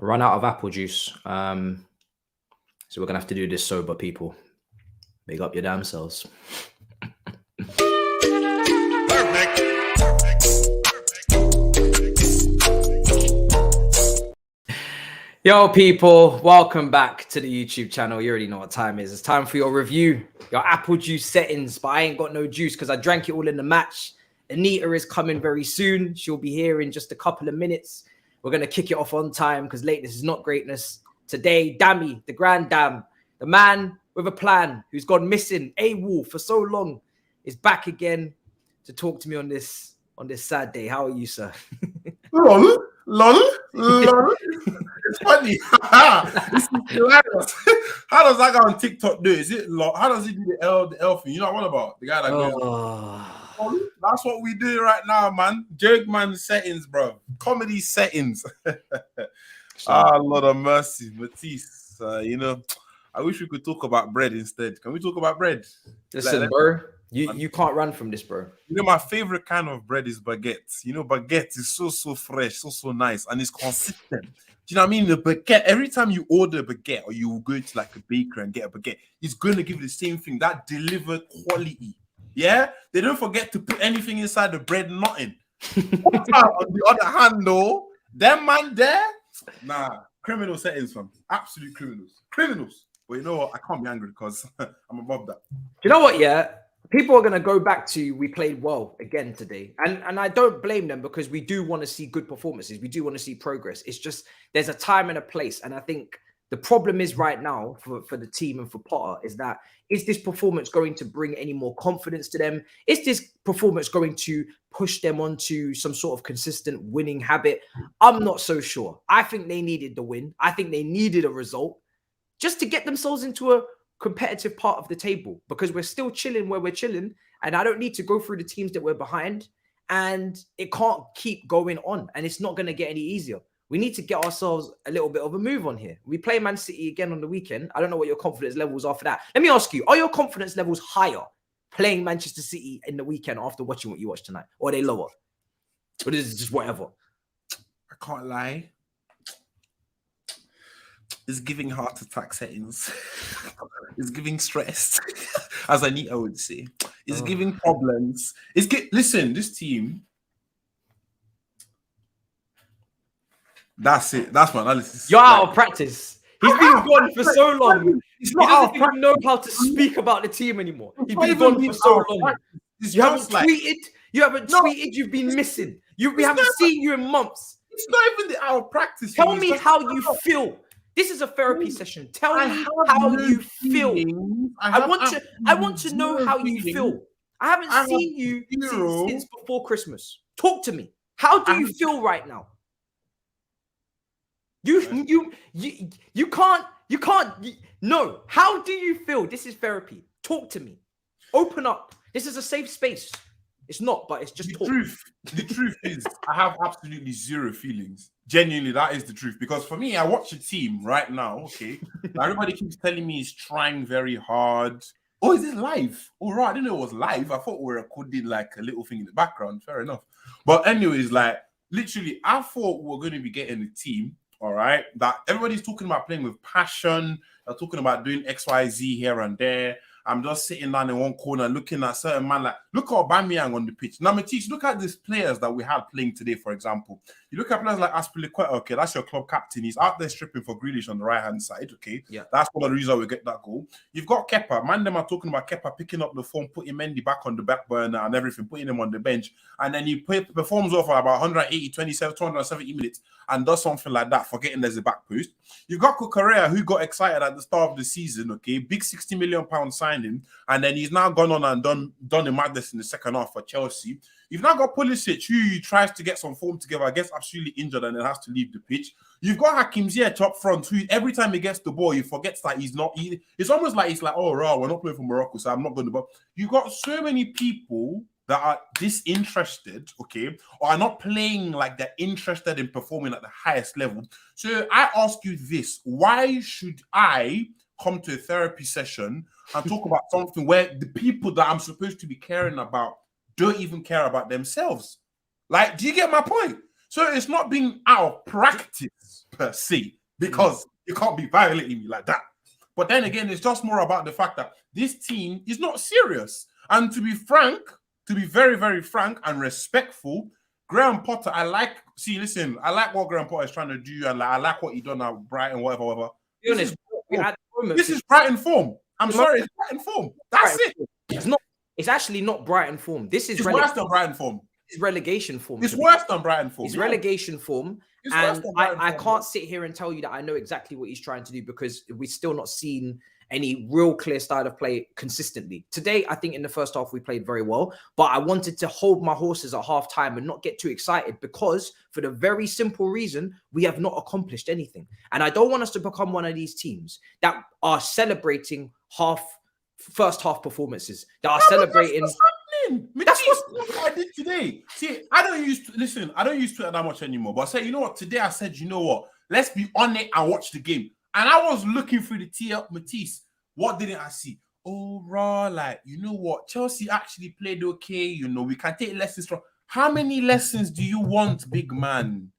Run out of apple juice. So we're gonna have to do this sober, people. Big up your damn selves. Yo, people, welcome back to the YouTube channel. You already know what time it is. It's time for your review, your apple juice settings, but I ain't got no juice because I drank it all in the match. Anita is coming very soon. She'll be here in just a couple of minutes. We're going to kick it off on time because lateness is not greatness. Today, Dami, the grand dam, the man with a plan who's gone missing, AWOL for so long, is back again to talk to me on this sad day. How are you, sir? Lol. It's funny. This is hilarious. How does that guy on TikTok do it? Is it lol? How does he do the L thing? You know what I'm about? The guy that goes, lol. That's what we do right now, man. Jogman settings, bro. Comedy settings. Lord of mercy. Matisse. I wish we could talk about bread instead. Can we talk about bread? Listen, bro. You can't run from this, bro. You know, my favorite kind of bread is baguette. You know, baguette is so fresh, so nice, and it's consistent. Do you know what I mean? The baguette, every time you order a baguette or you go to like a baker and get a baguette, it's going to give you the same thing, that delivered quality. Yeah? They don't forget to put anything inside the bread, nothing. On the other hand, though, them man there, nah, criminal settings, fam. Absolute criminals. Criminals. But you know what? I can't be angry because I'm above that. Do you know what, yeah? People are going to go back to we played well again today. And I don't blame them because we do want to see good performances. We do want to see progress. It's just there's a time and a place. And I think the problem is right now for the team and for Potter is that is this performance going to bring any more confidence to them? Is this performance going to push them onto some sort of consistent winning habit? I'm not so sure. I think they needed the win. I think they needed a result just to get themselves into a competitive part of the table because we're still chilling where we're chilling and I don't need to go through the teams that we're behind and it can't keep going on and it's not going to get any easier. We need to get ourselves a little bit of a move on here. We play Man City again on the weekend. I don't know what your confidence levels are for that. Let me ask you, are your confidence levels higher playing Manchester City in the weekend after watching what you watched tonight? Or are they lower? Or is it just whatever? I can't lie. It's giving heart attack settings. It's giving stress, as Anita would say. It's giving problems. Listen, this team. That's it. That's my analysis. You're out of practice. He's been gone for so long. He doesn't even know how to speak about the team anymore. He's been gone for so long. You haven't tweeted. You haven't tweeted. You've been missing. We haven't seen you in months. It's not even the out of practice. Tell me how you feel. This is a therapy session. Tell me how you feel. I want to know how you feel. I haven't seen you since before Christmas. Talk to me. How do you feel right now? You can't. No. How do you feel? This is therapy. Talk to me. Open up. This is a safe space. It's not, but it's just the truth is I have absolutely zero feelings. Genuinely, that is the truth. Because for me, I watch a team right now, okay? Everybody keeps telling me he's trying very hard. Oh, is it live? All right, I didn't know it was live. I thought we were recording like a little thing in the background. Fair enough. But anyways, like literally, I thought we were going to be getting a team, all right, that everybody's talking about playing with passion. They're talking about doing XYZ here and there. I'm just sitting down in one corner looking at certain man like, look at Aubameyang on the pitch. Now, Matisse, look at these players that we had playing today, for example. You look at players like Aspilicueta, okay, that's your club captain. He's out there stripping for Grealish on the right-hand side, okay? Yeah. That's one of the reasons we get that goal. You've got Kepa. Man, them are talking about Kepa picking up the phone, putting Mendy back on the back burner and everything, putting him on the bench. And then he performs over about 180, 27, 270 minutes and does something like that, forgetting there's a back post. You've got Cucurella, who got excited at the start of the season, okay? Big £60 million signing. And then he's now gone on and done the madness in the second half for Chelsea. You've now got Pulisic, who tries to get some form together, gets absolutely injured and then has to leave the pitch. You've got Hakim Ziyech up front, who every time he gets the ball, he forgets that he's not. It's almost like it's like, oh, we're not playing for Morocco, so I'm not going to. But you've got so many people that are disinterested, okay, or are not playing like they're interested in performing at the highest level. So I ask you this: why should I come to a therapy session and talk about something where the people that I'm supposed to be caring about don't even care about themselves? Like, do you get my point? So it's not being out of practice per se, because you can't be violating me like that. But then again, it's just more about the fact that this team is not serious. And to be frank, to be very, very frank and respectful, Graham Potter, I like what Graham Potter is trying to do, and I like what he done at Brighton, whatever. Be honest, This is Brighton form. I'm sorry, it's Brighton form. That's it. It's not. It's actually not Brighton form. This is worse than Brighton form. It's relegation form. It's worse than Brighton form. It's relegation form. And I can't sit here and tell you that I know exactly what he's trying to do, because we've still not seen any real clear style of play consistently. Today, I think in the first half, we played very well, but I wanted to hold my horses at half time and not get too excited, because for the very simple reason, we have not accomplished anything. And I don't want us to become one of these teams that are celebrating first half performances, that are celebrating. That's what I did today. See, I don't use Twitter that much anymore. But I said, you know what? Today I said, you know what? Let's be on it and watch the game. And I was looking through the tee up Matisse. What didn't I see? Oh, raw, like, you know what? Chelsea actually played okay. You know, we can take lessons from. How many lessons do you want, big man?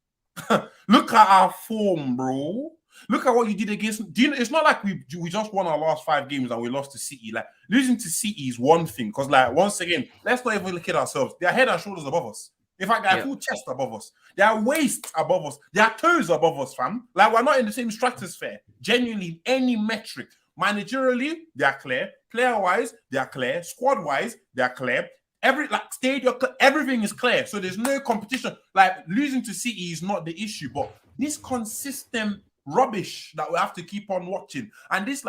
Look at our form, bro. Look at what you did against. It's not like we just won our last 5 games and we lost to City. Like, losing to City is one thing, because, like, once again, let's not even look at ourselves. They're head and shoulders above us. In fact, they're full chest above us. Their waist above us. Their toes above us, fam. Like, we're not in the same stratosphere. Genuinely, any metric. Managerially, they're clear. Player-wise, they're clear. Squad-wise, they're clear. Everything is clear. So there's no competition. Like, losing to City is not the issue, but this consistent rubbish that we have to keep on watching, and this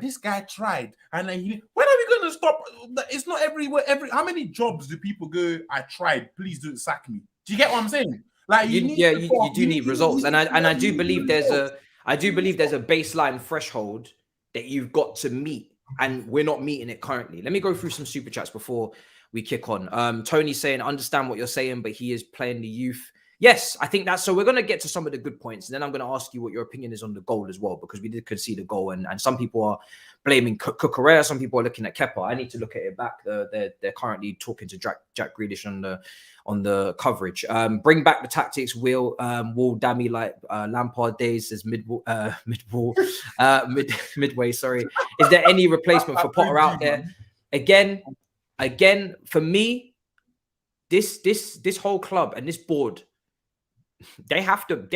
this guy tried, and then when are we going to stop? It's not everywhere. How many jobs do people go, I tried, please don't sack me? Do you get what I'm saying? Like, you do need results, and I do believe there's a baseline threshold that you've got to meet, and we're not meeting it currently. Let me go through some super chats before we kick on. Tony saying, understand what you're saying, but he is playing the youth. Yes, I think that's so. We're going to get to some of the good points, and then I'm going to ask you what your opinion is on the goal as well, because we did concede a goal, and some people are blaming Cucurella, some people are looking at Kepa. I need to look at it back. They're currently talking to Jack Grealish on the coverage. Bring back the tactics. Will Dami like Lampard days as midway. Sorry, is there any replacement for Potter out there? Again, for me, this whole club and this board. They have to.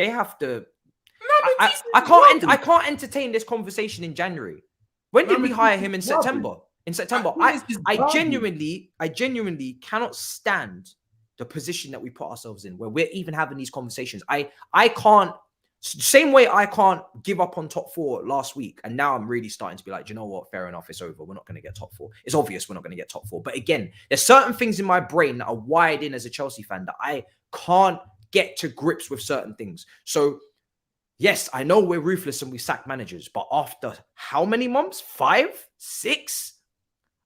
I can't entertain this conversation in January. When did we hire him in September? I genuinely cannot stand the position that we put ourselves in, where we're even having these conversations. I can't. Same way I can't give up on top 4 last week, and now I'm really starting to be like, you know what? Fair enough. It's over. We're not going to get top 4. It's obvious we're not going to get top 4. But again, there's certain things in my brain that are wired in as a Chelsea fan that I can't get to grips with certain things. So yes, I know we're ruthless and we sack managers, but after how many months? 5, 6?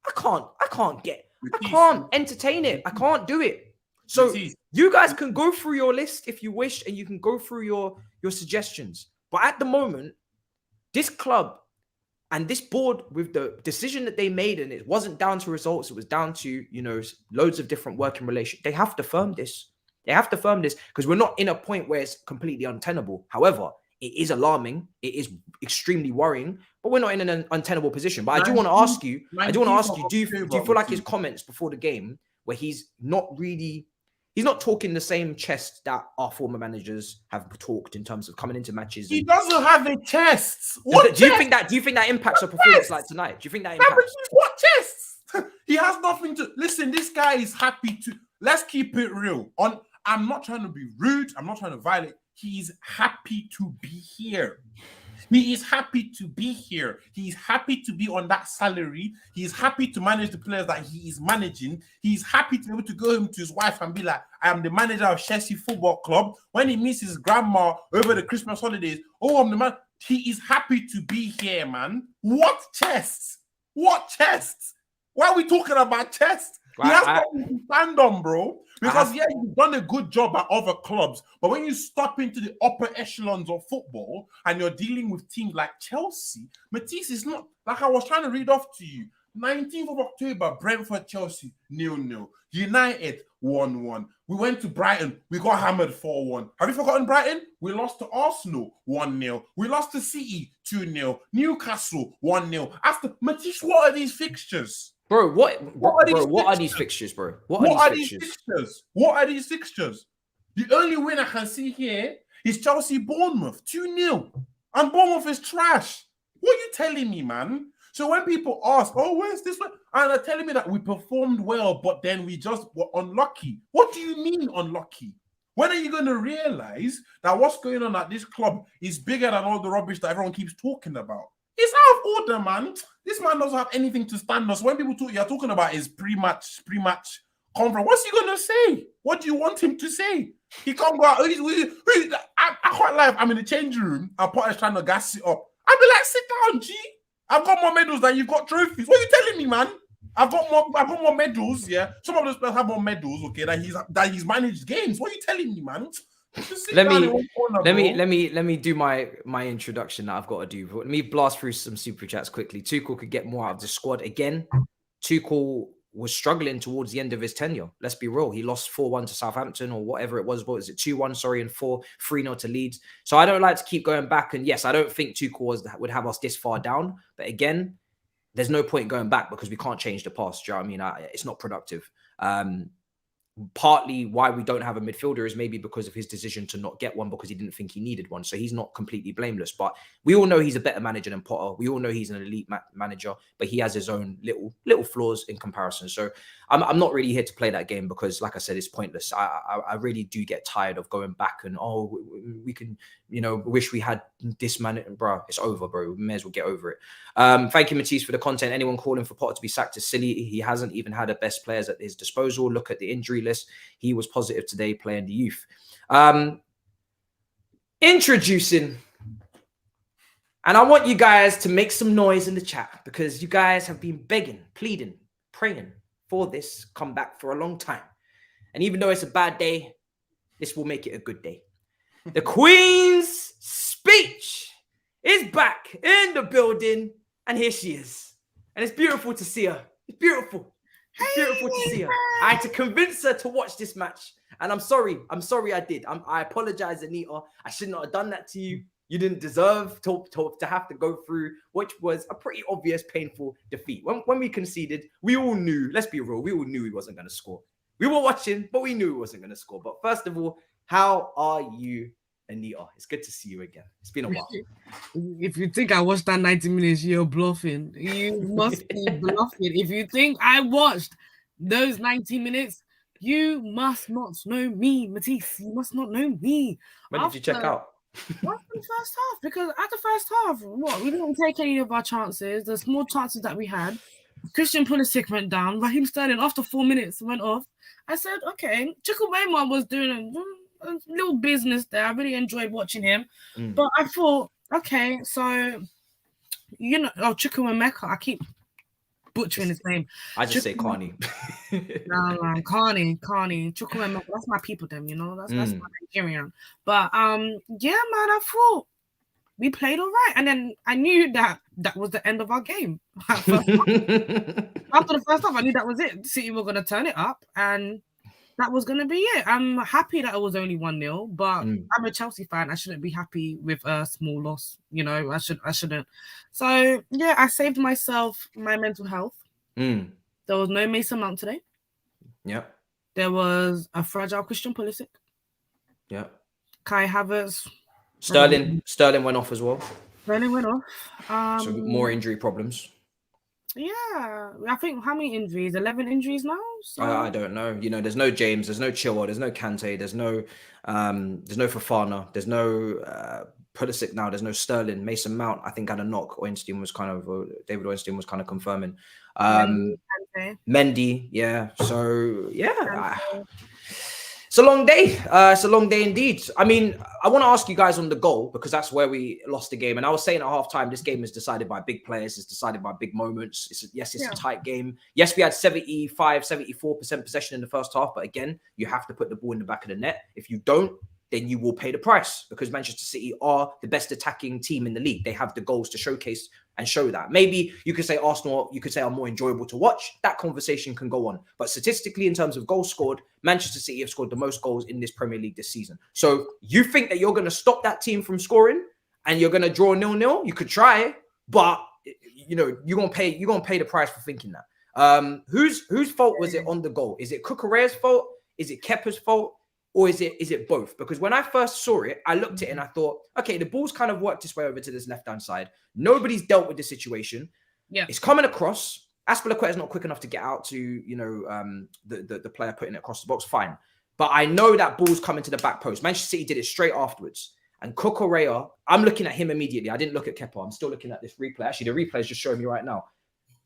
I can't entertain it. I can't do it. So Matisse, you guys can go through your list if you wish, and you can go through your suggestions. But at the moment, this club and this board, with the decision that they made, and it wasn't down to results, it was down to, loads of different working relations. They have to firm this. Because we're not in a point where it's completely untenable. However, it is alarming. It is extremely worrying, but we're not in an untenable position. But I do want to ask you, do you feel like his comments before the game, where he's not talking the same chest that our former managers have talked in terms of coming into matches? He doesn't have a chest. Do you think that impacts a performance like tonight? Do you think that impacts? What chest? He has nothing to listen. This guy is happy to. Let's keep it real. I'm not trying to be rude. I'm not trying to violate. He's happy to be here. He is happy to be here. He's happy to be on that salary. He's happy to manage the players that he is managing. He's happy to be able to go home to his wife and be like, I am the manager of Chelsea Football Club. When he meets his grandma over the Christmas holidays, I'm the man. He is happy to be here, man. What chests? Why are we talking about chests? He has something to stand on, bro. Because you've done a good job at other clubs, but when you step into the upper echelons of football and you're dealing with teams like Chelsea, Matisse is not, like I was trying to read off to you, 19th of October, Brentford, Chelsea, 0-0. United, 1-1. We went to Brighton. We got hammered 4-1. Have you forgotten Brighton? We lost to Arsenal 1-0. We lost to City 2-0. Newcastle 1-0. After Matisse, what are these fixtures? Bro, what are these fixtures, bro? What are these fixtures? What are these fixtures? The only win I can see here is Chelsea-Bournemouth 2-0. And Bournemouth is trash. What are you telling me, man? So when people ask, oh, where's this one? And they're telling me that we performed well, but then we just were unlucky. What do you mean unlucky? When are you going to realize that what's going on at this club is bigger than all the rubbish that everyone keeps talking about? It's out of order, man. This man doesn't have anything to stand on. So when people you're talking about is pre-match conference, what's he going to say? What do you want him to say? He can't go out. I quite like, I'm in the changing room. And Potter's trying to gas it up. I'll be like, sit down, G. I've got more medals than you've got trophies. What are you telling me, man? I've got more medals, yeah. Some of those players have more medals, okay, that he's managed games. What are you telling me, man? Let me do my introduction that I've got to do. Let me blast through some super chats quickly. Tuchel could get more out of the squad. Again, Tuchel was struggling towards the end of his tenure. Let's be real. He lost 4-1 to Southampton or whatever it was. What was it? 2-1, sorry, and 3-0 to Leeds. So I don't like to keep going back. And yes, I don't think Tuchel would have us this far down. But again, there's no point going back because we can't change the past. Do you know what I mean? It's not productive. Partly why we don't have a midfielder is maybe because of his decision to not get one because he didn't think he needed one. So he's not completely blameless. But we all know he's a better manager than Potter. We all know he's an elite manager, but he has his own little flaws in comparison. So I'm not really here to play that game because, like I said, it's pointless. I really do get tired of going back and, we can, wish we had this man. Bro, it's over, bro. We may as well get over it. Thank you, Matisse, for the content. Anyone calling for Potter to be sacked is silly. He hasn't even had the best players at his disposal. Look at the injury list. He was positive today playing the youth. Introducing, and I want you guys to make some noise in the chat because you guys have been begging, pleading, praying for this comeback for a long time. And even though it's a bad day, this will make it a good day. The Queen's speech is back in the building, and here she is. And it's beautiful to see her. It's beautiful. It's beautiful to see her. I had to convince her to watch this match. And I'm sorry. I did. I apologize, Anita. I should not have done that to you. You didn't deserve to have to go through, which was a pretty obvious, painful defeat. When we conceded, we all knew, let's be real, we all knew he wasn't going to score. We were watching, but we knew he wasn't going to score. But first of all, how are you, Anita? It's good to see you again. It's been a while. If you think I watched that 90 minutes, you're bluffing. You must be bluffing. If you think I watched those 90 minutes, you must not know me, Matisse. You must not know me. When did you check out? Well, in the first half, because at the first half, we didn't take any of our chances. The small chances that we had, Christian Pulisic went down. Raheem Sterling, after 4 minutes, went off. I said, okay, Chukwuemeka was doing a little business there. I really enjoyed watching him. But I thought, okay, so, Chukwuemeka, I keep butchering his name. I just say Carney. No, Carney, Chukwuemeka. That's my people, them. That's my Nigerian. But yeah, man, I thought we played all right, and then I knew that was the end of our game. After the first half, I knew that was it. City were going to turn it up, and that was going to be it. I'm happy that it was only 1-0, but I'm a Chelsea fan. I shouldn't be happy with a small loss. I shouldn't. So, yeah, I saved myself my mental health. There was no Mason Mount today. Yeah. There was a fragile Christian Pulisic. Yeah. Kai Havertz. Sterling went off as well. Sterling went off. So more injury problems. Yeah, I think how many injuries? 11 injuries now. So... I don't know. There's no James, there's no Chilwell, there's no Kante, there's no Fofana, there's no Pulisic now, there's no Sterling. Mason Mount, I think, had a knock. David Ornstein was kind of confirming. Mendy, yeah. So yeah. It's a long day. It's a long day indeed. I mean, I want to ask you guys on the goal because that's where we lost the game. And I was saying at halftime, this game is decided by big players. It's decided by big moments. It's a tight game. Yes, we had 74% possession in the first half. But again, you have to put the ball in the back of the net. If you don't, then you will pay the price, because Manchester City are the best attacking team in the league. They have the goals to showcase and show that. Maybe you could say Arsenal, you could say are more enjoyable to watch. That conversation can go on. But statistically, in terms of goals scored, Manchester City have scored the most goals in this Premier League this season. So you think that you're going to stop that team from scoring and you're going to draw 0-0? You could try, but you know, you're going to pay the price for thinking that. Whose fault was it on the goal? Is it Cucurella's fault? Is it Kepa's fault? Or is it both? Because when I first saw it, I looked at it and I thought, okay, the ball's kind of worked its way over to this left-hand side. Nobody's dealt with the situation. Yeah, it's coming across. Azpilicueta is not quick enough to get out to, you know, the player putting it across the box. Fine. But I know that ball's coming to the back post. Manchester City did it straight afterwards. And Cucurella, I'm looking at him immediately. I didn't look at Kepa. I'm still looking at this replay. Actually, the replay is just showing me right now.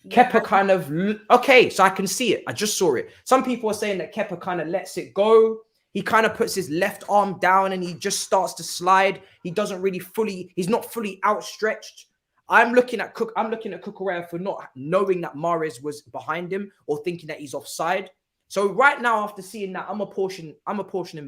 Kepa kind of, okay, so I can see it. I just saw it. Some people are saying that Kepa kind of lets it go. He kind of puts his left arm down and he just starts to slide. He doesn't really he's not fully outstretched. I'm looking at Cucurella for not knowing that Mahrez was behind him or thinking that he's offside. So right now, after seeing that, I'm apportioning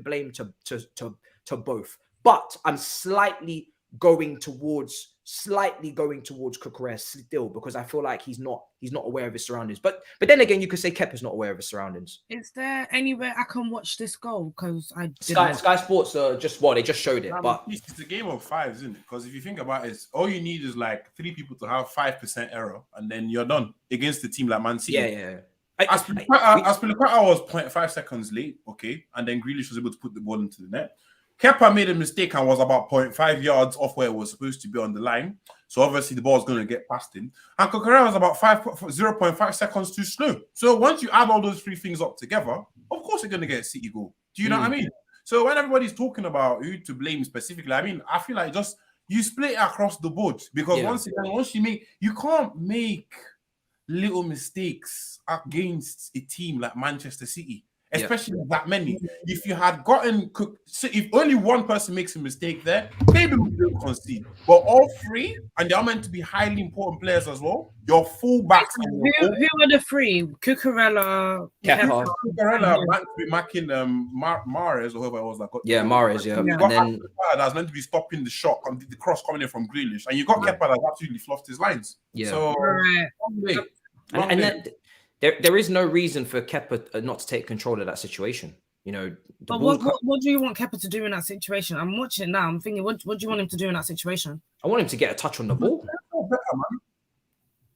blame to both. But I'm slightly going towards Cucurella still, because I feel like he's not aware of his surroundings. But then again, you could say Kepa's not aware of his surroundings. Is there anywhere I can watch this goal? Because Sky Sports they just showed it. But it's a game of fives, isn't it? Because if you think about it, all you need is like 3 people to have 5% error, and then you're done against a team like Man City. Yeah. Azpilicueta was 0.5 seconds late, okay, and then Grealish was able to put the ball into the net. Kepa made a mistake and was about 0.5 yards off where it was supposed to be on the line. So obviously the ball is going to get past him. And Cucurella was about 0.5 seconds too slow. So once you add all those 3 things up together, of course you're going to get a City goal. Do you know what I mean? So when everybody's talking about who to blame specifically, I mean, I feel like you split it across the board. Because once you can't make little mistakes against a team like Manchester City. Especially that many. If you had gotten if only one person makes a mistake there, maybe we don't concede. But all 3, and they are meant to be highly important players as well. Your fullbacks. Who are the 3? Cucurella, Kepa. Cucurella meant to be marking Mahrez or whoever it was that got. Mahrez. Yeah. You got then that's meant to be stopping the shot on the cross coming in from Grealish, and you got Kepa that absolutely fluffed his lines. Yeah. So and then there is no reason for Kepa not to take control of that situation. You know, but what do you want Kepa to do in that situation? I'm watching it now. I'm thinking, what do you want him to do in that situation? I want him to get a touch on the ball.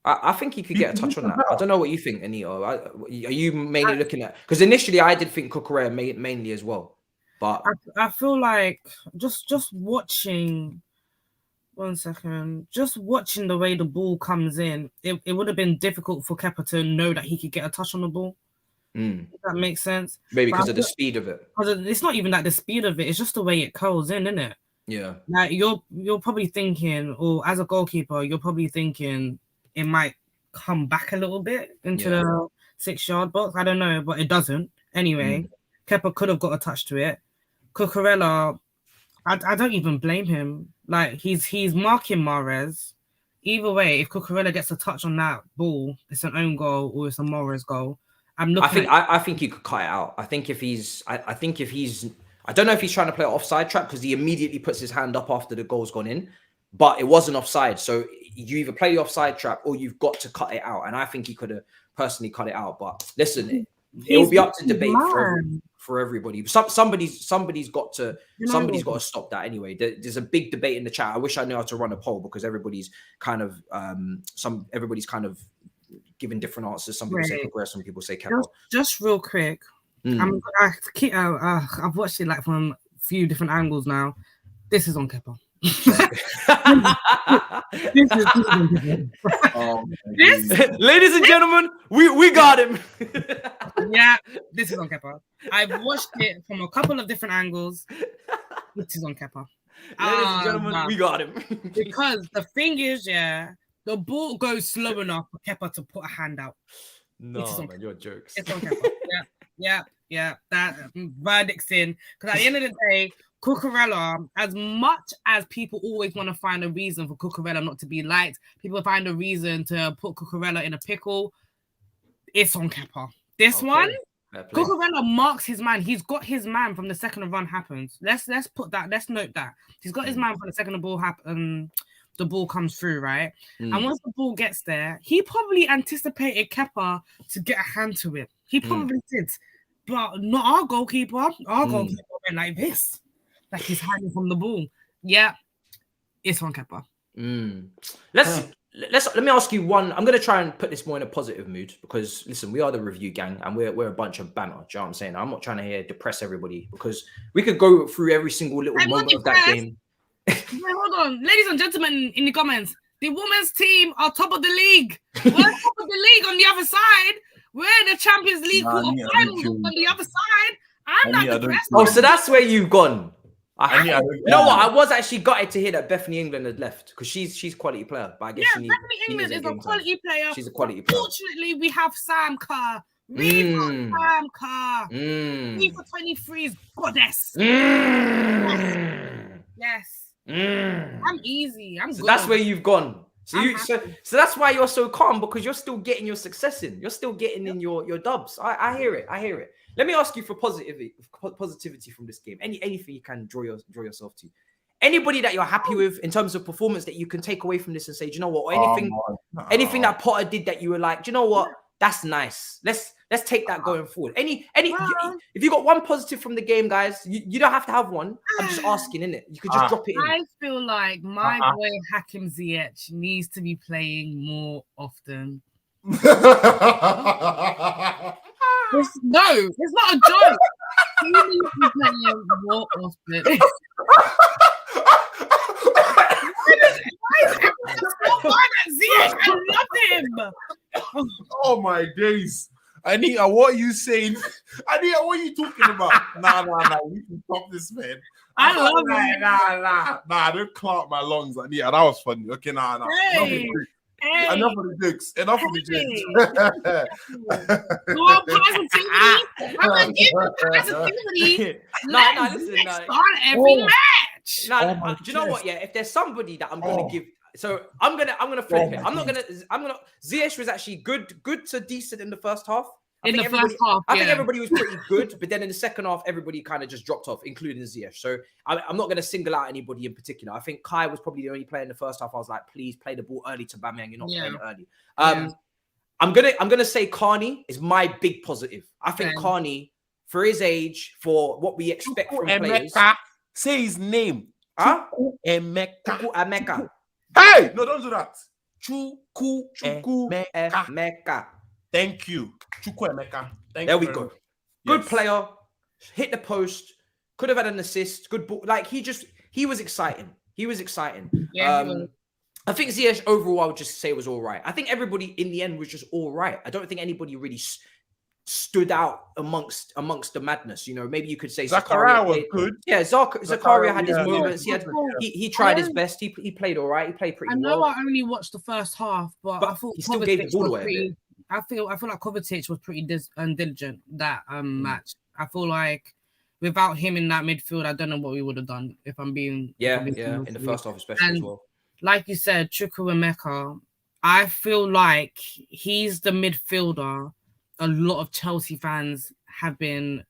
I think he could get a touch on that. I don't know what you think, Anita. Are you mainly looking at? Because initially I did think Cucurella mainly as well, but I feel like just watching. 1 second. Just watching the way the ball comes in, it would have been difficult for Kepa to know that he could get a touch on the ball. If that makes sense. Maybe because of the speed of it. It's not even like the speed of it. It's just the way it curls in, isn't it? Yeah. Like you're probably thinking, or as a goalkeeper, you're probably thinking it might come back a little bit into the 6-yard box. I don't know, but it doesn't. Anyway, Kepa could have got a touch to it. Cucurella, I don't even blame him. Like he's marking Mahrez. Either way, if Cucurella gets a touch on that ball, it's an own goal or it's a Mahrez goal. I think he could cut it out. I think if he's I don't know if he's trying to play an offside trap, because he immediately puts his hand up after the goal's gone in, but it wasn't offside. So you either play the offside trap or you've got to cut it out. And I think he could have personally cut it out. But listen, it will be up to debate for everybody. Somebody's got to stop that anyway. There's a big debate in the chat. I wish I knew how to run a poll, because everybody's kind of giving different answers. Some people say Cucurella, some people say Kepa. Just real quick, I've watched it like from a few different angles now. This is on Kepa. Ladies and gentlemen, we got him. Yeah, this is on Kepa. I've watched it from a couple of different angles. This is on Kepa. Ladies and gentlemen, we got him. Because the thing is, the ball goes slow enough for Kepa to put a hand out. No, man, you're jokes. It's on Kepa. Yeah. That verdict's in. Because at the end of the day, Cucurella, as much as people always want to find a reason for Cucurella not to be liked, people find a reason to put Cucurella in a pickle. It's on Kepa. This one, Cucurella marks his man. He's got his man from the second the run happens. Let's put that. Let's note that he's got his man from the second the ball comes through, right? And once the ball gets there, he probably anticipated Kepa to get a hand to it. He probably did, but not our goalkeeper. Our goalkeeper went like this, like he's hiding from the ball. Yeah, it's on Kepa. Let me ask you one. I'm going to try and put this more in a positive mood because listen, we are the review gang and we're a bunch of banter. Do you know what I'm saying? I'm not trying to depress everybody because we could go through every single little moment of that game. Hold on, ladies and gentlemen, in the comments, the women's team are top of the league. We're top of the league on the other side. We're in the Champions League quarterfinals on the other side. I'm not depressed. Oh, so that's where you've gone. You know what? I was actually gutted to hear that Bethany England had left because she's quality player. But I guess Bethany England is a quality player. She's a quality player. Fortunately, we have Sam Kerr. Sam Kerr. FIFA 23's goddess. Yes. I'm easy. I'm good. That's where you've gone. So that's why you're so calm because you're still getting your success in. You're still getting in your dubs. I hear it. Let me ask you for positivity from this game. Anything you can draw yourself to. Anybody that you're happy with in terms of performance that you can take away from this and say, do you know what? Or anything that Potter did that you were like, do you know what? That's nice. Let's take that going forward. If you got one positive from the game, guys, you don't have to have one. I'm just asking, innit? You could just drop it in. I feel like my boy Hakim Ziyech needs to be playing more often. It's not a joke. He needs to be playing more often. Why is everyone so hard at Ziyech? I love him. Oh my days. Anita, what are you saying? Anita, what are you talking about? Nah. We can stop this, man. I love it. Nah, don't clout my lungs, Anita. That was funny. Okay, nah. Enough of the jokes. More positivity. I'm gonna give you positivity. Listen. Start every match. Do you know what? Yeah, if there's somebody that I'm gonna give, so I'm gonna flip it. I'm gonna. Ziyech was actually good to decent in the first half. I think everybody was pretty good, but then in the second half, everybody kind of just dropped off, including Ziyech. So I'm not going to single out anybody in particular. I think Kai was probably the only player in the first half. I was like, please play the ball early to Bamiyang. You're not playing it early. I'm gonna say Carney is my big positive. I think Carney, for his age, for what we expect from players. Say his name. Emeka. Hey, no, don't do that. Emeka. Thank you. Chukwuemeka. There we go. Good player. Hit the post. Could have had an assist. Good ball. Like he was exciting. Yeah. I think Ziyech overall, I would just say was all right. I think everybody in the end was just all right. I don't think anybody really stood out amongst the madness. You know, maybe you could say Zakaria was good. Yeah, Zakaria had his moments. He tried his best. He played all right. He played pretty well. I only watched the first half, but I thought he still gave the ball away. I feel like Kovacic was pretty diligent that match. I feel like without him in that midfield, I don't know what we would have done if I'm being in the first half especially as well. Like you said, Chukwuemeka, I feel like he's the midfielder a lot of Chelsea fans have been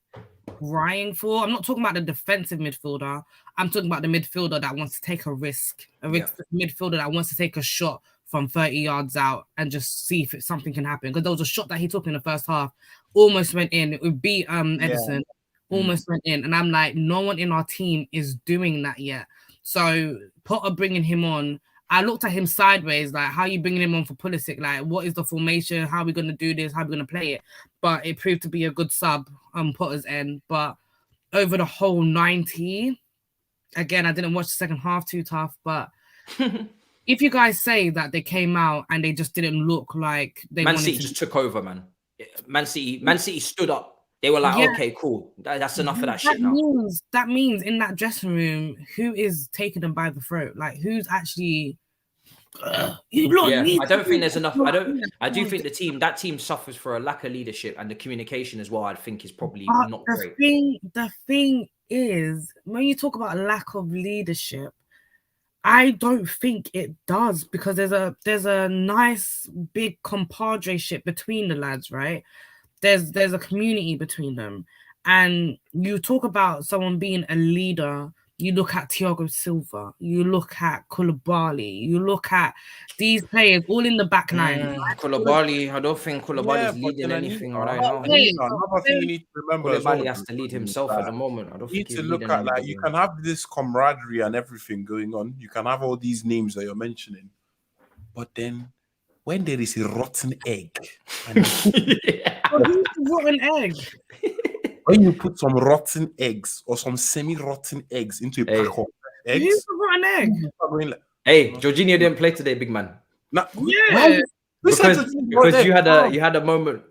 crying for. I'm not talking about the defensive midfielder. I'm talking about the midfielder that wants to take a risk, midfielder that wants to take a shot from 30 yards out and just see if something can happen. Because there was a shot that he took in the first half, almost went in. It would beat Edison, almost went in. And I'm like, no one in our team is doing that yet. So Potter bringing him on, I looked at him sideways, like, how are you bringing him on for Pulisic? Like, what is the formation? How are we going to do this? How are we going to play it? But it proved to be a good sub on Potter's end. But over the whole 90, again, I didn't watch the second half too tough, but if you guys say that they came out and they just didn't look like they Man City just took over, man. Man City stood up. They were like, okay, cool. That's enough of that shit now. That means in that dressing room, who is taking them by the throat? Like, who's actually... I don't think there's enough. I do think that team suffers for a lack of leadership, and the communication as well, I think, is probably not great. The thing is, when you talk about lack of leadership, I don't think it does, because there's a nice big compadreship between the lads, right? there's a community between them. And you talk about someone being a leader. You look at Thiago Silva, you look at Koulibaly, you look at these players all in the back line. Koulibaly, I don't think Koulibaly's leading anything right now. Another thing you need to remember as well, Koulibaly has to lead himself at the moment. I don't you need think he's to look leading at, like, anybody. you can have this camaraderie and everything going on. You can have all these names that you're mentioning, but then when there is a rotten egg, and Rotten egg. when you put some rotten eggs or some semi-rotten eggs into a pack of eggs, Who's the rotten egg? Hey, Jorginho didn't play today, big man. Nah, Yeah. Because you had a moment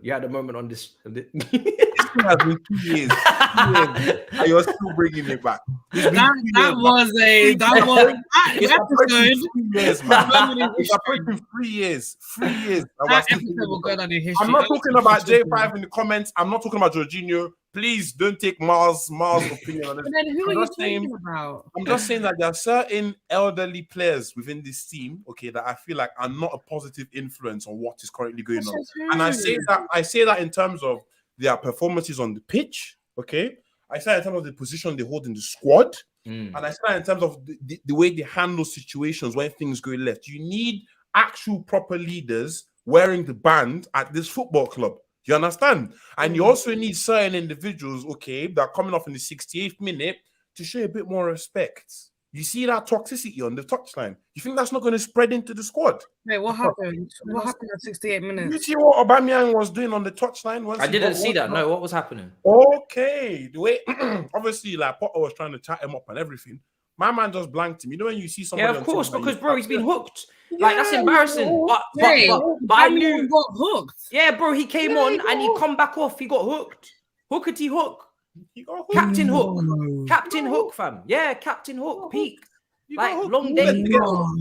on this. It has been 2 years. 2 years, and you're still bringing it back. That was episode. 3 years, man. It's approaching 3 years. 3 years. That episode will go down in history. I'm not talking about J5 in the comments. I'm not talking about Jorginho. Please don't take Mars' opinion on this. But then who are you talking about? I'm just saying that there are certain elderly players within this team, okay, that I feel like are not a positive influence on what is currently going on. And I say that in terms of their performances on the pitch, okay? I say that in terms of the position they hold in the squad. And I say that in terms of the way they handle situations when things go left. You need actual proper leaders wearing the band at this football club. You understand? And you also need certain individuals, okay, that are coming off in the 68th minute to show a bit more respect. You see that toxicity on the touchline. You think that's not going to spread into the squad? Wait, what happened? What happened at 68 minutes? You see what Aubameyang was doing on the touchline? I didn't see that. No, what was happening? Okay. The way, obviously, like, Potter was trying to chat him up and everything. My man just blanked him. You know when you see somebody... Yeah, of course, because, bro, he's been hooked. Like, that's embarrassing. But I knew... got hooked. Yeah, bro, he came on and he come back off. He got hooked. Hookety hook. Captain Hook. Captain Hook, fam. Yeah, Captain Hook. Peak. Like, long day.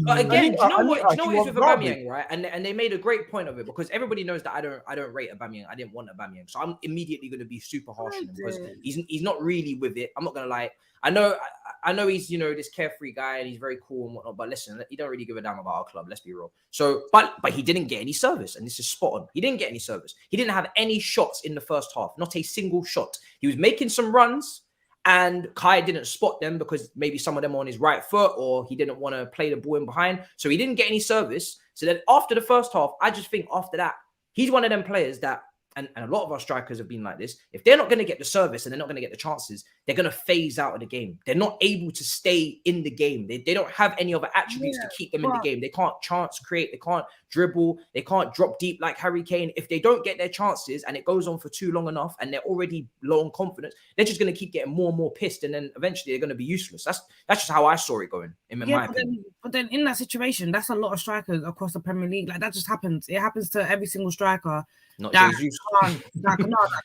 But again, do you know what is with Aubameyang, right? And they made a great point of it because everybody knows that I don't rate Aubameyang. I didn't want Aubameyang. So I'm immediately going to be super harsh on him because he's not really with it. I'm not going to lie. I know he's, you know, this carefree guy and he's very cool and whatnot, but listen, he don't really give a damn about our club. Let's be real. So, but he didn't get any service, and this is spot on. He didn't get any service. He didn't have any shots in the first half, not a single shot. He was making some runs, and Kai didn't spot them because maybe some of them were on his right foot or he didn't want to play the ball in behind. So he didn't get any service. So then after the first half, I just think after that, he's one of them players that, and a lot of our strikers have been like this. If they're not going to get the service and they're not going to get the chances, they're going to phase out of the game. They're not able to stay in the game. They don't have any other attributes to keep them in the game. They can't chance create. They can't dribble. They can't drop deep like Harry Kane. If they don't get their chances and it goes on for too long enough and they're already low on confidence, they're just going to keep getting more and more pissed. And then eventually they're going to be useless. That's just how I saw it going, in my opinion. But then in that situation, that's a lot of strikers across the Premier League. Like, that just happens. It happens to every single striker. Not that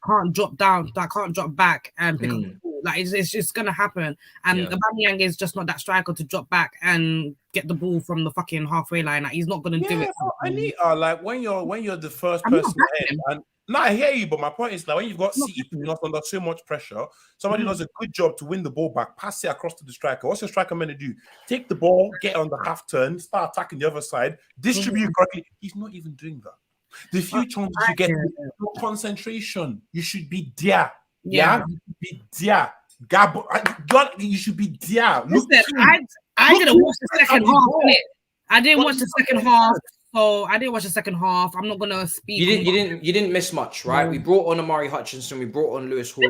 can't drop down, that can't drop back and pick up the ball. Like, it's just gonna happen. And Aubameyang is just not that striker to drop back and get the ball from the fucking halfway line. Like, he's not gonna do it. Anita, like when you're the first person ahead, and no, I hear you, but my point is that when you've got City not under so much pressure, somebody does a good job to win the ball back, pass it across to the striker. What's the striker meant to do? Take the ball, get on the half turn, start attacking the other side, distribute correctly. He's not even doing that. The few chances you get, no concentration. You should be there. Yeah, you should be there. Gabo, you should be there. Listen, I didn't watch the second half. I didn't watch the second half. So I didn't watch the second half. I'm not gonna speak. You didn't miss much, right? No. We brought on Amari Hutchinson. We brought on Lewis Hall.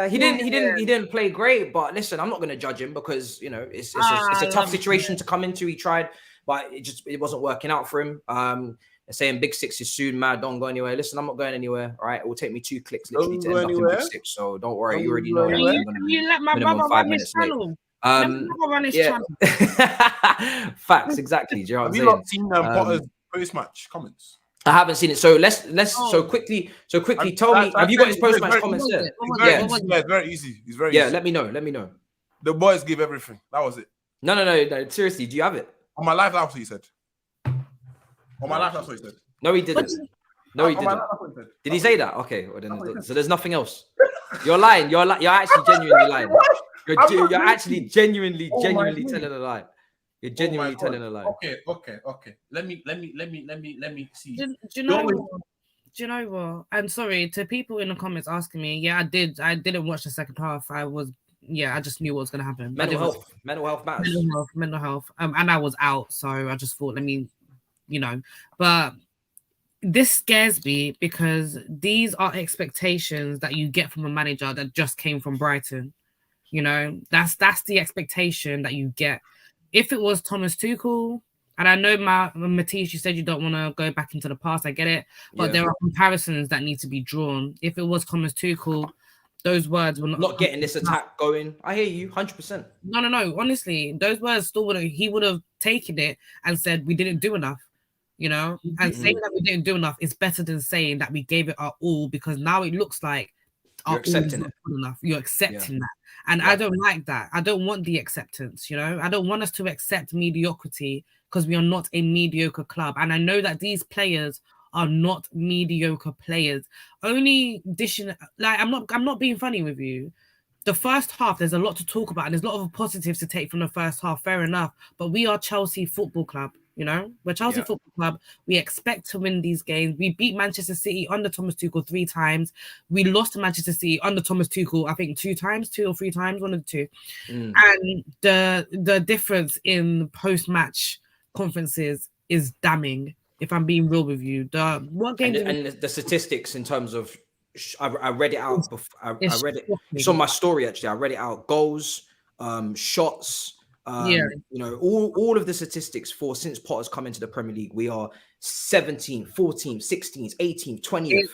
He didn't play great. But listen, I'm not gonna judge him because, you know, it's a tough situation to come into. He tried, but it wasn't working out for him. They're saying Big Six is soon, mad. Don't go anywhere. Listen, I'm not going anywhere. All right, it will take me 2 clicks literally to end up in Big Six. So don't worry, you already know. You let my brother run his channel. Facts, exactly. Do you know what I'm saying? Have you not seen Potter's post-match comments? I haven't seen it. So let's so quickly tell me. Have you got his post-match comments there? Yeah, it's very easy. It's very easy. Let me know. The boys give everything. That was it. No. Seriously, do you have it? On my life, that's what he said. On my life, that's what he said. No, he didn't. No, he didn't. Did he say that? Okay, well, then, so there's nothing else. You're lying. You're actually genuinely lying. You're actually genuinely telling a lie. You're genuinely telling a lie. Okay. Let me see. Do you know? Do you know what? I'm sorry to people in the comments asking me. Yeah, I did. I didn't watch the second half. I just knew what was going to happen. Mental health matters. Mental health. And I was out, so I just thought, let me, but this scares me because these are expectations that you get from a manager that just came from Brighton. That's the expectation that you get. If it was Thomas Tuchel, and I know Matisse, you said you don't want to go back into the past. I get it, but there are comparisons that need to be drawn. If it was Thomas Tuchel, those words were not getting this attack going. I hear you, 100%. No. Honestly, those words still he would have taken it and said we didn't do enough. And saying that we didn't do enough is better than saying that we gave it our all, because now it looks like you're accepting it. Enough. You're accepting that. And I don't like that. I don't want the acceptance, I don't want us to accept mediocrity because we are not a mediocre club. And I know that these players are not mediocre players. Only dishing, like, I'm not being funny with you. The first half, there's a lot to talk about and there's a lot of positives to take from the first half, fair enough. But we are Chelsea Football Club. We're Chelsea Football Club. We expect to win these games. We beat Manchester City under Thomas Tuchel 3 times. We lost to Manchester City under Thomas Tuchel, I think 2 or 3 times, one of the 2. And the difference in post-match conferences is damning, if I'm being real with you. What game and the statistics in terms of, I read it out. I read it. It's on my story, actually. I read it out. Goals, shots. All of the statistics for since Potter's come into the Premier League, we are 17th, 14th, 16th, 18th, 20th.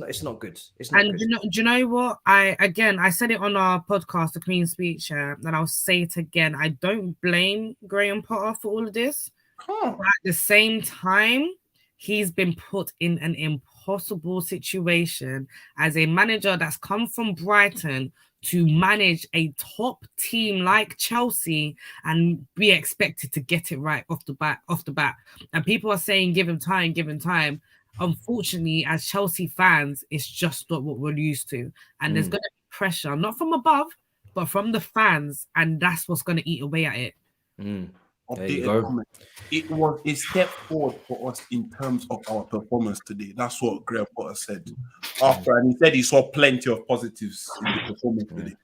It's not good. It's not good. Do you know what? I said it on our podcast, The Queen's Speech, and I'll say it again. I don't blame Graham Potter for all of this. But at the same time, he's been put in an impossible situation as a manager that's come from Brighton to manage a top team like Chelsea and be expected to get it right off the bat. And people are saying, give him time. Unfortunately, as Chelsea fans, it's just not what we're used to. And there's going to be pressure, not from above, but from the fans. And that's what's going to eat away at it. There you go. It was a step forward for us in terms of our performance today. That's what Graham Potter said after, and he said he saw plenty of positives in the performance today.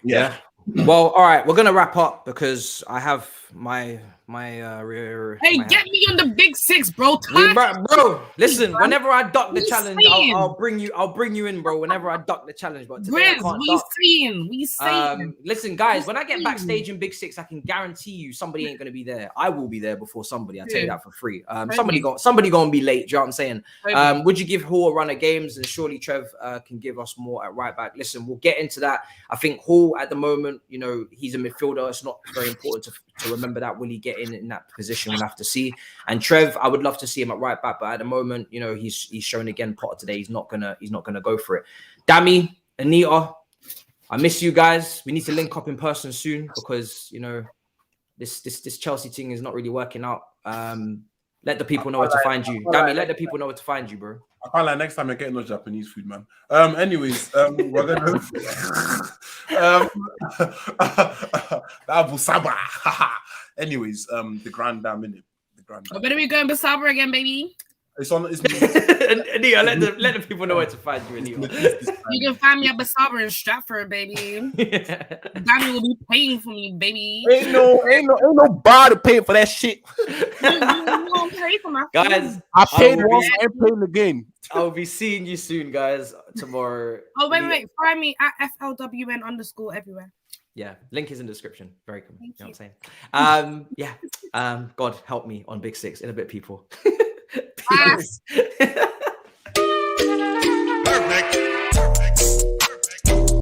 Yeah. Well, all right, we're gonna wrap up because I have my get me on the big 6, bro. Bro, listen. Whenever I duck the challenge, I'll bring you in, bro. Whenever I duck the challenge, but today I can't duck. We saying. Listen, guys. When I get backstage in Big 6, I can guarantee you somebody ain't gonna be there. I will be there before somebody. I tell you that for free. Somebody gonna be late. Do you know what I'm saying? Would you give Hall a run of games? And surely Trev can give us more at right back. Listen, we'll get into that. I think Hall at the moment, he's a midfielder. It's not very important to remember that. Will he get in that position? We'll have to see. And Trev, I would love to see him at right back, but at the moment, he's shown again, Potter today, he's not gonna go for it. Dami, Anita, I miss you guys. We need to link up in person soon because this Chelsea thing is not really working out. Let the people know where to find you. Dami, let the people know where to find you, bro. I can't lie, next time I get no Japanese food, man. Anyways, we're gonna Abu Saba. Anyways, the Grand Dam, innit? The Grand Dam. I better be going Basaba again, baby. It's on. It's Anita, let the people know where to find you, Anita. You can find me at Basaba in Stratford, baby. Dami will be paying for me, baby. Ain't no bar to pay for that shit. You won't pay for my food. Guys, I paid once, I ain't paying again. I'll be seeing you soon, guys, tomorrow. Oh, wait. Find me at FLWN_ everywhere. Yeah, link is in the description. Very cool. You know what I'm saying? God help me on Big 6 in a bit, people. Peace. Perfect.